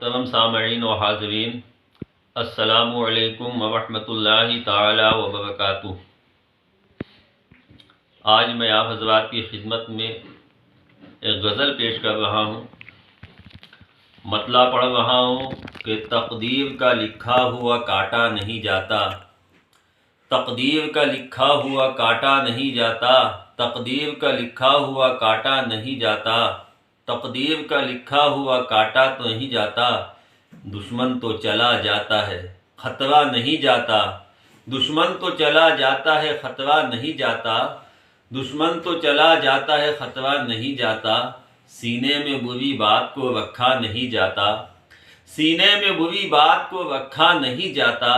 मोहतरम सामईन व हाज़रीन, अस्सलामु अलैकुम व रहमतुल्लाहि ताला व बरकातुहू। आज मैं आप हज़रात की खिदमत में एक गज़ल पेश कर रहा हूँ। मतला पढ़ रहा हूँ कि तकदीर का लिखा हुआ काटा नहीं जाता, तकदीर का लिखा हुआ काटा नहीं जाता, तकदीर का लिखा हुआ काटा नहीं जाता, तकदीर का लिखा हुआ काटा तो नहीं जाता। दुश्मन तो चला जाता है खतरा नहीं जाता, दुश्मन तो चला जाता है खतरा नहीं जाता, दुश्मन तो चला जाता है खतरा नहीं जाता। सीने में बुरी बात को रखा नहीं जाता, सीने में बुरी बात को रखा नहीं जाता।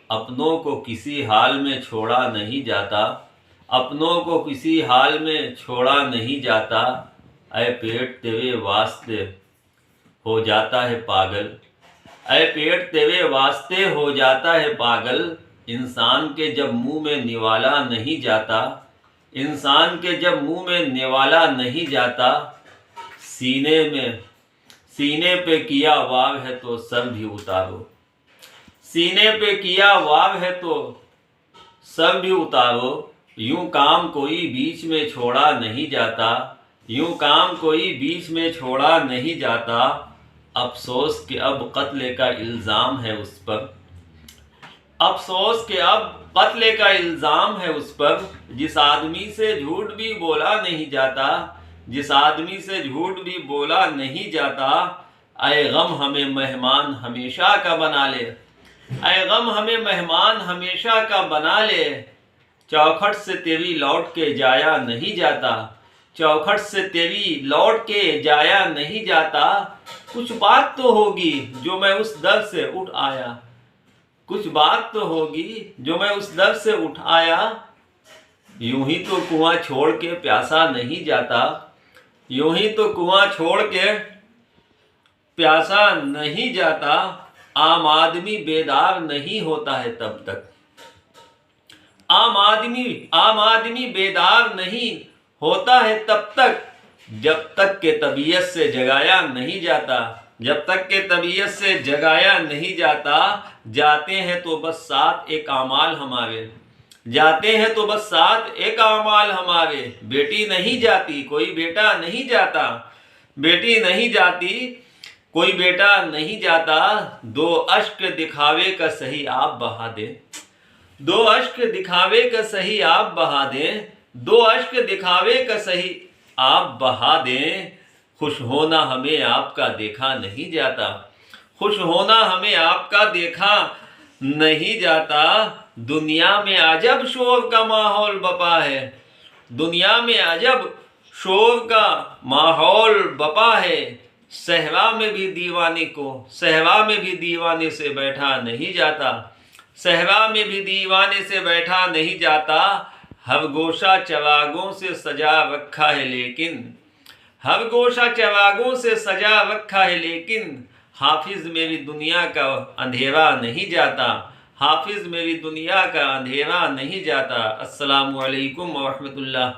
अपनों को किसी हाल में छोड़ा नहीं जाता, अपनों को किसी हाल में छोड़ा नहीं जाता। ऐ पेट तेरे वास्ते हो जाता है पागल, ऐ पेट तेरे वास्ते हो जाता है पागल। इंसान के जब मुंह में निवाला नहीं जाता, इंसान के जब मुंह में निवाला नहीं जाता। सीने पे किया वार है तो सर भी उतारो, सीने पे किया वार है तो सर भी उतारो। यूं काम कोई बीच में छोड़ा नहीं जाता, यूं काम कोई बीच में छोड़ा नहीं जाता। अफसोस कि अब कत्ल का इल्ज़ाम है उस पर, अफसोस कि अब कत्ल का इल्ज़ाम है उस पर। जिस आदमी से झूठ भी बोला नहीं जाता, जिस आदमी से झूठ भी बोला नहीं जाता। ऐ गम हमें मेहमान हमेशा का बना ले, ऐ गम हमें मेहमान हमेशा का बना ले। चौखट से तेरी लौट के जाया नहीं जाता, चौखट से तेरी लौट के जाया नहीं जाता। कुछ बात तो होगी जो मैं उस दर से उठ आया, कुछ बात तो होगी जो मैं उस दर से उठ आया। यूं ही तो कुआं छोड़ के प्यासा नहीं जाता, यूं ही तो कुआं छोड़ के प्यासा नहीं जाता। आम आदमी बेदार नहीं होता है तब तक, आम आदमी बेदार नहीं होता है तब तक, जब तक के तबीयत से जगाया नहीं जाता, जब तक के तबीयत से जगाया नहीं जाता। जाते हैं तो बस साथ एक आमाल हमारे, जाते हैं तो बस साथ एक आमाल हमारे। बेटी नहीं जाती कोई बेटा नहीं जाता, बेटी नहीं जाती कोई बेटा नहीं जाता। दो अश्क दिखावे का सही आप बहा दे, दो अश्क दिखावे का सही आप बहा दें, दो अश्क दिखावे का सही आप बहा दें। खुश होना हमें आपका देखा नहीं जाता, खुश होना हमें आपका देखा नहीं जाता। दुनिया में अजब शोर का माहौल बपा है, दुनिया में अजब शोर का माहौल बपा है। सहरा में भी दीवाने को, सहरा में भी दीवाने से बैठा नहीं जाता, सहरा में भी दीवाने से बैठा नहीं जाता। हर गोशा चरागों से सजा रखा है लेकिन, हर गोशा चरागों से सजा रखा है लेकिन। हाफिज मेरी दुनिया का अंधेरा नहीं जाता, हाफिज मेरी दुनिया का अंधेरा नहीं जाता। अस्सलामु अलैकुम व रहमतुल्लाह।